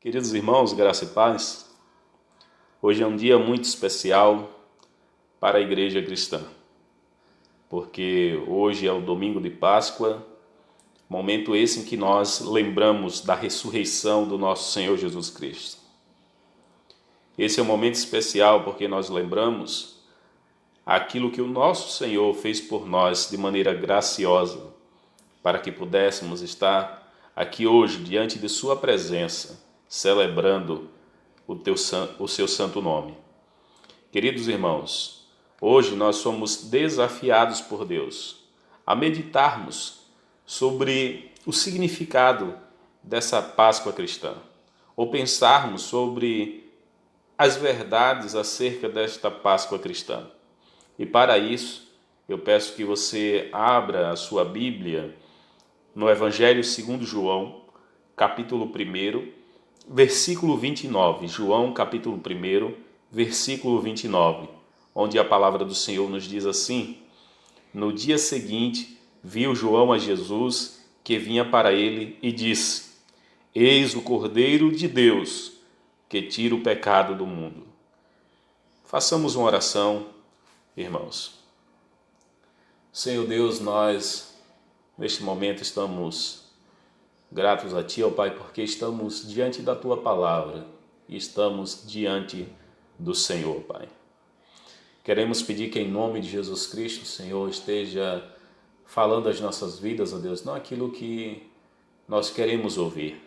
Queridos irmãos, graça e paz, hoje é um dia muito especial para a igreja cristã, porque hoje é o domingo de Páscoa, momento esse em que nós lembramos da ressurreição do nosso Senhor Jesus Cristo. Esse é um momento especial porque nós lembramos aquilo que o nosso Senhor fez por nós de maneira graciosa, para que pudéssemos estar aqui hoje diante de sua presença, celebrando o seu santo nome. Queridos irmãos, hoje nós somos desafiados por Deus a meditarmos sobre o significado dessa Páscoa cristã, ou pensarmos sobre as verdades acerca desta Páscoa cristã. E para isso, eu peço que você abra a sua Bíblia no Evangelho segundo João, capítulo 1, versículo 29. João, capítulo 1, versículo 29, onde a palavra do Senhor nos diz assim: No dia seguinte, viu João a Jesus, que vinha para ele, e disse: Eis o Cordeiro de Deus, que tira o pecado do mundo. Façamos uma oração, irmãos. Senhor Deus, nós, neste momento, estamos gratos a Ti, ó Pai, porque estamos diante da Tua palavra e estamos diante do Senhor, Pai. Queremos pedir que em nome de Jesus Cristo, o Senhor esteja falando as nossas vidas, ó Deus, não aquilo que nós queremos ouvir,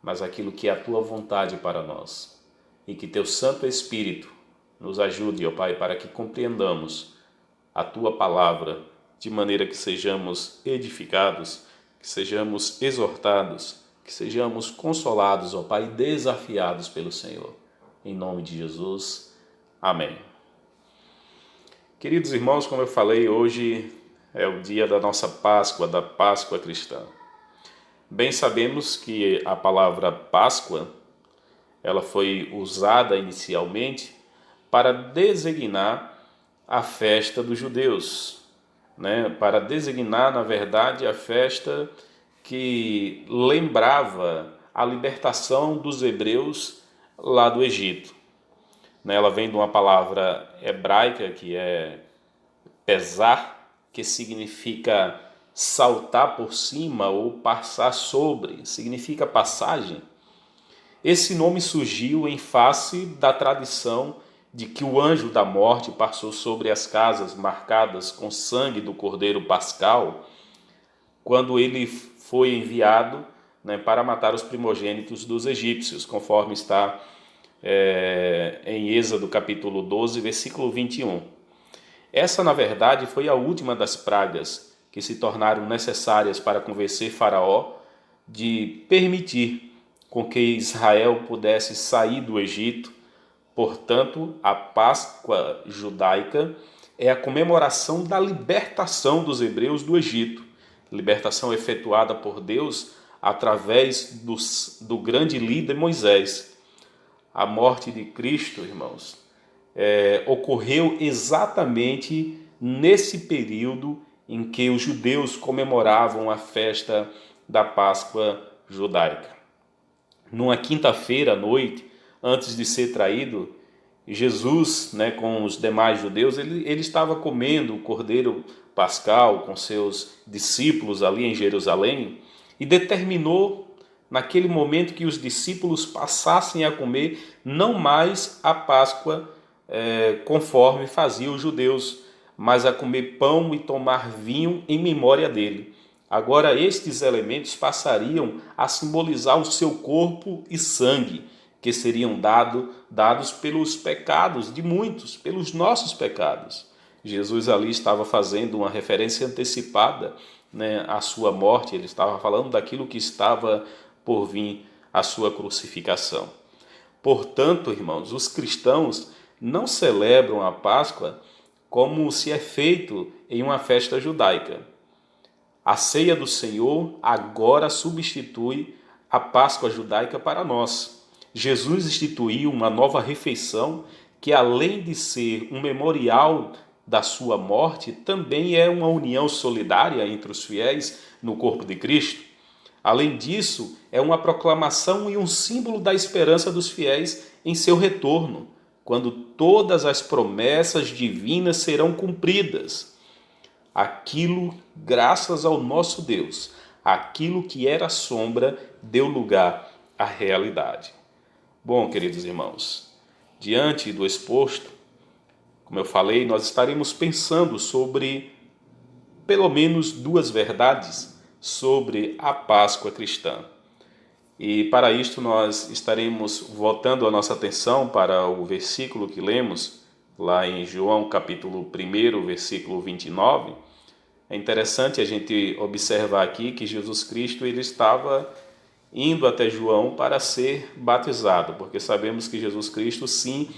mas aquilo que é a Tua vontade para nós. E que Teu Santo Espírito nos ajude, ó Pai, para que compreendamos a Tua palavra de maneira que sejamos edificados, que sejamos exortados, que sejamos consolados, ó Pai, desafiados pelo Senhor. Em nome de Jesus. Amém. Queridos irmãos, como eu falei, hoje é o dia da nossa Páscoa, da Páscoa cristã. Bem sabemos que a palavra Páscoa, ela foi usada inicialmente para designar a festa dos judeus, para designar, na verdade, a festa que lembrava a libertação dos hebreus lá do Egito. Ela vem de uma palavra hebraica que é pesar, que significa saltar por cima ou passar sobre, significa passagem. Esse nome surgiu em face da tradição de que o anjo da morte passou sobre as casas marcadas com sangue do Cordeiro Pascal, quando ele foi enviado para matar os primogênitos dos egípcios, conforme está em Êxodo capítulo 12, versículo 21. Essa, na verdade, foi a última das pragas que se tornaram necessárias para convencer Faraó de permitir com que Israel pudesse sair do Egito. Portanto, a Páscoa judaica é a comemoração da libertação dos hebreus do Egito, libertação efetuada por Deus através do grande líder Moisés. A morte de Cristo, irmãos, ocorreu exatamente nesse período em que os judeus comemoravam a festa da Páscoa judaica. Numa quinta-feira à noite, antes de ser traído, Jesus, com os demais judeus, ele estava comendo o Cordeiro Pascal com seus discípulos ali em Jerusalém e determinou naquele momento que os discípulos passassem a comer não mais a Páscoa conforme faziam os judeus, mas a comer pão e tomar vinho em memória dele. Agora estes elementos passariam a simbolizar o seu corpo e sangue, que seriam dados pelos pecados de muitos, pelos nossos pecados. Jesus ali estava fazendo uma referência antecipada à sua morte, ele estava falando daquilo que estava por vir, a sua crucificação. Portanto, irmãos, os cristãos não celebram a Páscoa como se é feito em uma festa judaica. A ceia do Senhor agora substitui a Páscoa judaica para nós. Jesus instituiu uma nova refeição que, além de ser um memorial da sua morte, também é uma união solidária entre os fiéis no corpo de Cristo. Além disso, é uma proclamação e um símbolo da esperança dos fiéis em seu retorno, quando todas as promessas divinas serão cumpridas. Aquilo, graças ao nosso Deus, aquilo que era sombra deu lugar à realidade. Bom, queridos irmãos, diante do exposto, como eu falei, nós estaremos pensando sobre pelo menos duas verdades sobre a Páscoa cristã. E para isto nós estaremos voltando a nossa atenção para o versículo que lemos lá em João capítulo 1, versículo 29. É interessante a gente observar aqui que Jesus Cristo ele estava indo até João para ser batizado, porque sabemos que Jesus Cristo, sim,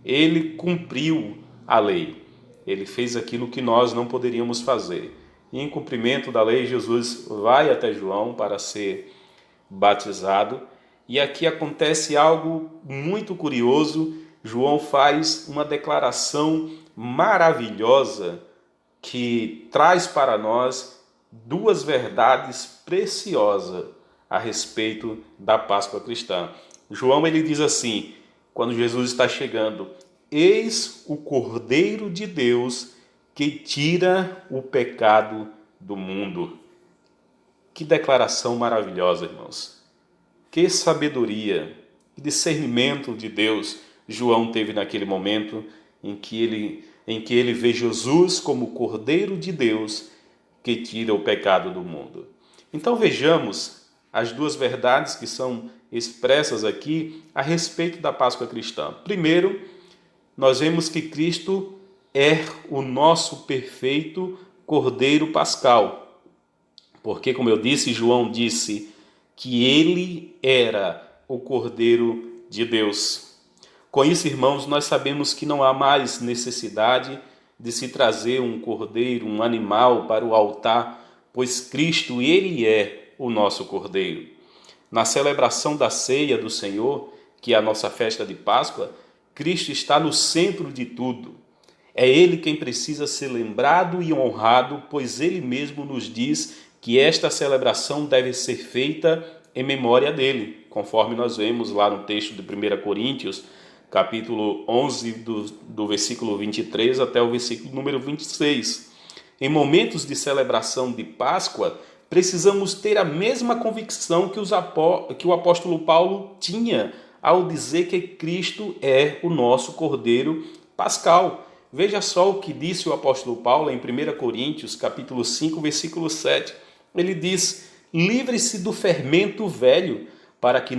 ele cumpriu a lei. Ele fez aquilo que nós não poderíamos fazer. E em cumprimento da lei, Jesus vai até João para ser batizado. E aqui acontece algo muito curioso. João faz uma declaração maravilhosa que traz para nós duas verdades preciosas a respeito da Páscoa cristã. João ele diz assim, quando Jesus está chegando: eis o Cordeiro de Deus que tira o pecado do mundo. Que declaração maravilhosa, irmãos. Que sabedoria, que discernimento de Deus João teve naquele momento em que ele vê Jesus como o Cordeiro de Deus que tira o pecado do mundo. Então vejamos as duas verdades que são expressas aqui a respeito da Páscoa cristã. Primeiro, nós vemos que Cristo é o nosso perfeito Cordeiro Pascal. Porque, como eu disse, João disse que ele era o Cordeiro de Deus. Com isso, irmãos, nós sabemos que não há mais necessidade de se trazer um cordeiro, um animal para o altar, pois Cristo, ele é o nosso Cordeiro. Na celebração da ceia do Senhor, que é a nossa festa de Páscoa, Cristo está no centro de tudo. É Ele quem precisa ser lembrado e honrado, pois Ele mesmo nos diz que esta celebração deve ser feita em memória dele, conforme nós vemos lá no texto de 1 Coríntios, capítulo 11, do versículo 23 até o versículo número 26. Em momentos de celebração de Páscoa, precisamos ter a mesma convicção que o apóstolo Paulo tinha ao dizer que Cristo é o nosso Cordeiro Pascal. Veja só o que disse o apóstolo Paulo em 1 Coríntios, capítulo 5, versículo 7. Ele diz: livre-se do fermento velho, para que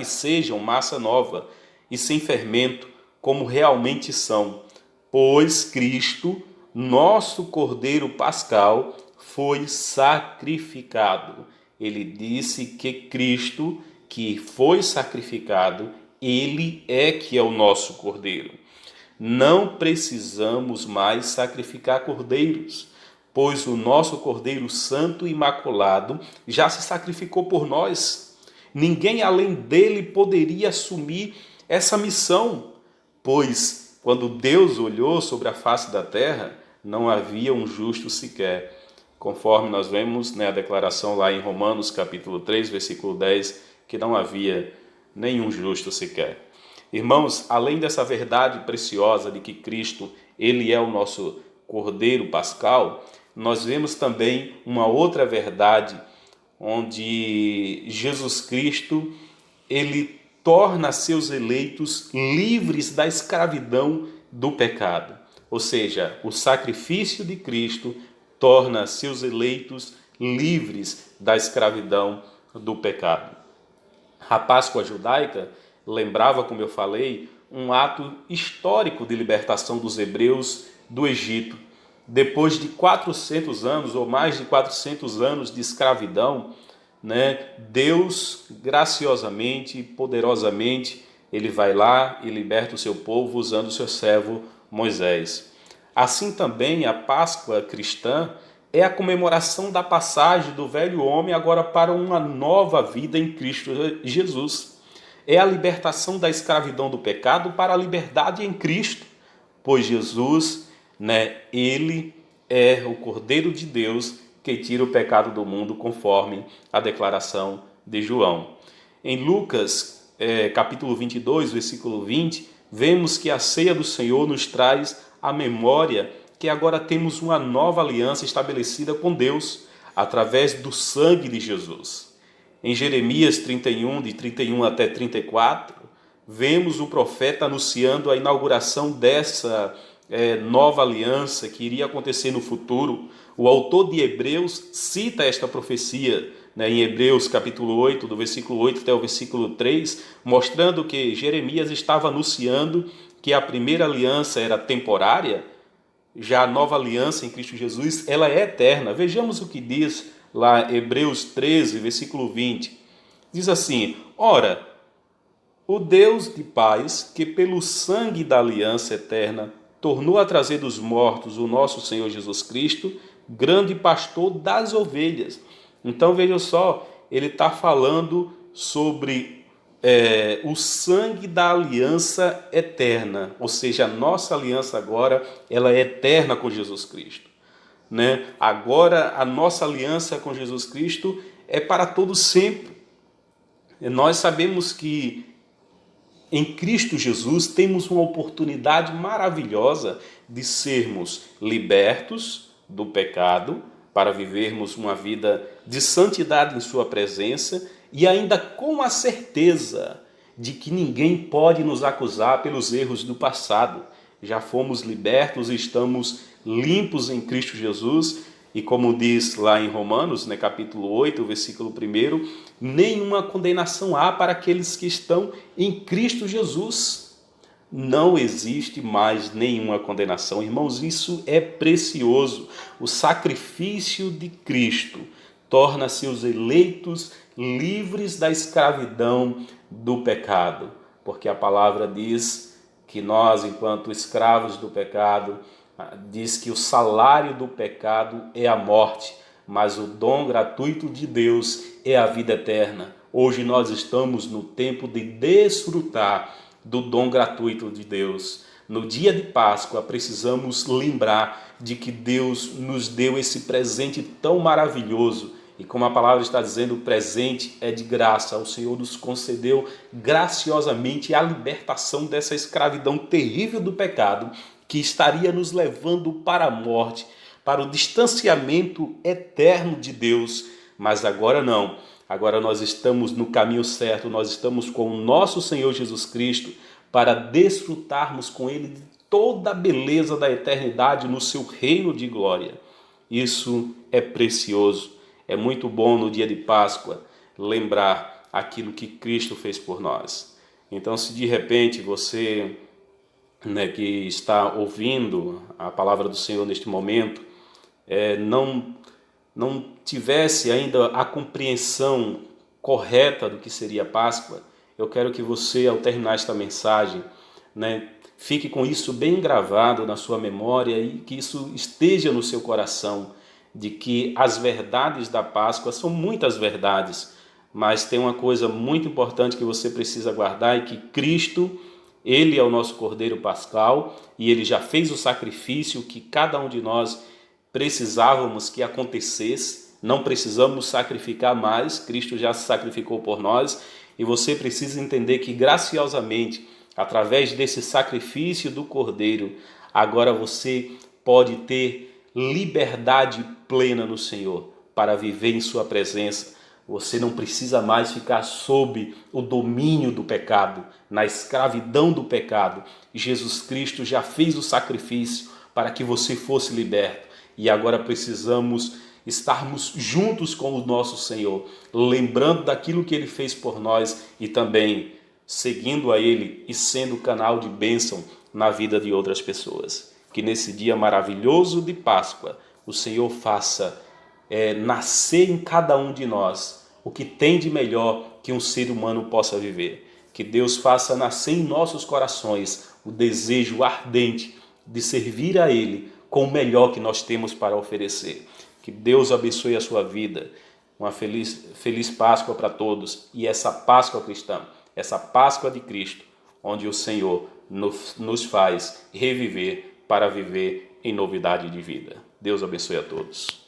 sejam massa nova e sem fermento, como realmente são. Pois Cristo, nosso Cordeiro Pascal, foi sacrificado. Ele disse que Cristo, que foi sacrificado, ele é que é o nosso Cordeiro. Não precisamos mais sacrificar cordeiros, pois o nosso Cordeiro Santo e Imaculado já se sacrificou por nós. Ninguém além dele poderia assumir essa missão, pois quando Deus olhou sobre a face da terra, não havia um justo sequer. Conforme nós vemos a declaração lá em Romanos capítulo 3, versículo 10, que não havia nenhum justo sequer. Irmãos, além dessa verdade preciosa de que Cristo, ele é o nosso Cordeiro Pascal, nós vemos também uma outra verdade, onde Jesus Cristo, ele torna seus eleitos livres da escravidão do pecado. Ou seja, o sacrifício de Cristo torna seus eleitos livres da escravidão do pecado. A Páscoa judaica lembrava, como eu falei, um ato histórico de libertação dos hebreus do Egito. Depois de 400 anos, ou mais de 400 anos de escravidão, Deus, graciosamente, poderosamente, ele vai lá e liberta o seu povo usando o seu servo Moisés. Assim também a Páscoa cristã é a comemoração da passagem do velho homem agora para uma nova vida em Cristo Jesus. É a libertação da escravidão do pecado para a liberdade em Cristo, pois Jesus, ele é o Cordeiro de Deus que tira o pecado do mundo, conforme a declaração de João. Em Lucas, capítulo 22, versículo 20, vemos que a ceia do Senhor nos traz a memória que agora temos uma nova aliança estabelecida com Deus, através do sangue de Jesus. Em Jeremias 31, de 31 até 34, vemos o profeta anunciando a inauguração dessa nova aliança que iria acontecer no futuro. O autor de Hebreus cita esta profecia, em Hebreus capítulo 8, do versículo 8 até o versículo 3, mostrando que Jeremias estava anunciando que a primeira aliança era temporária, já a nova aliança em Cristo Jesus, ela é eterna. Vejamos o que diz lá Hebreus 13, versículo 20. Diz assim: ora, o Deus de paz, que pelo sangue da aliança eterna tornou a trazer dos mortos o nosso Senhor Jesus Cristo, grande pastor das ovelhas. Então veja só, ele está falando sobre o sangue da aliança eterna, ou seja, a nossa aliança agora ela é eterna com Jesus Cristo. Agora a nossa aliança com Jesus Cristo é para todo sempre. Nós sabemos que em Cristo Jesus temos uma oportunidade maravilhosa de sermos libertos do pecado, para vivermos uma vida de santidade em sua presença e ainda com a certeza de que ninguém pode nos acusar pelos erros do passado. Já fomos libertos e estamos limpos em Cristo Jesus. E como diz lá em Romanos, capítulo 8, versículo 1, nenhuma condenação há para aqueles que estão em Cristo Jesus. Não existe mais nenhuma condenação. Irmãos, isso é precioso. O sacrifício de Cristo torna seus eleitos livres da escravidão do pecado. Porque a palavra diz que nós, enquanto escravos do pecado, diz que o salário do pecado é a morte, mas o dom gratuito de Deus é a vida eterna. Hoje nós estamos no tempo de desfrutar do dom gratuito de Deus. No dia de Páscoa, precisamos lembrar de que Deus nos deu esse presente tão maravilhoso. E como a palavra está dizendo, o presente é de graça. O Senhor nos concedeu graciosamente a libertação dessa escravidão terrível do pecado, que estaria nos levando para a morte, para o distanciamento eterno de Deus. Mas agora não. Agora nós estamos no caminho certo, nós estamos com o nosso Senhor Jesus Cristo para desfrutarmos com Ele de toda a beleza da eternidade no seu reino de glória. Isso é precioso, é muito bom no dia de Páscoa lembrar aquilo que Cristo fez por nós. Então, se de repente você que está ouvindo a palavra do Senhor neste momento, não tivesse ainda a compreensão correta do que seria Páscoa, eu quero que você, ao terminar esta mensagem, fique com isso bem gravado na sua memória e que isso esteja no seu coração, de que as verdades da Páscoa são muitas verdades, mas tem uma coisa muito importante que você precisa guardar, é que Cristo, Ele é o nosso Cordeiro Pascal e Ele já fez o sacrifício que cada um de nós precisávamos que acontecesse. Não precisamos sacrificar mais, Cristo já se sacrificou por nós, e você precisa entender que graciosamente, através desse sacrifício do Cordeiro, agora você pode ter liberdade plena no Senhor para viver em sua presença. Você não precisa mais ficar sob o domínio do pecado, na escravidão do pecado. Jesus Cristo já fez o sacrifício para que você fosse liberto. E agora precisamos estarmos juntos com o nosso Senhor, lembrando daquilo que Ele fez por nós e também seguindo a Ele e sendo canal de bênção na vida de outras pessoas. Que nesse dia maravilhoso de Páscoa, o Senhor faça nascer em cada um de nós o que tem de melhor que um ser humano possa viver. Que Deus faça nascer em nossos corações o desejo ardente de servir a Ele com o melhor que nós temos para oferecer. Que Deus abençoe a sua vida. Uma feliz Páscoa para todos. E essa Páscoa cristã, essa Páscoa de Cristo, onde o Senhor nos faz reviver para viver em novidade de vida. Deus abençoe a todos.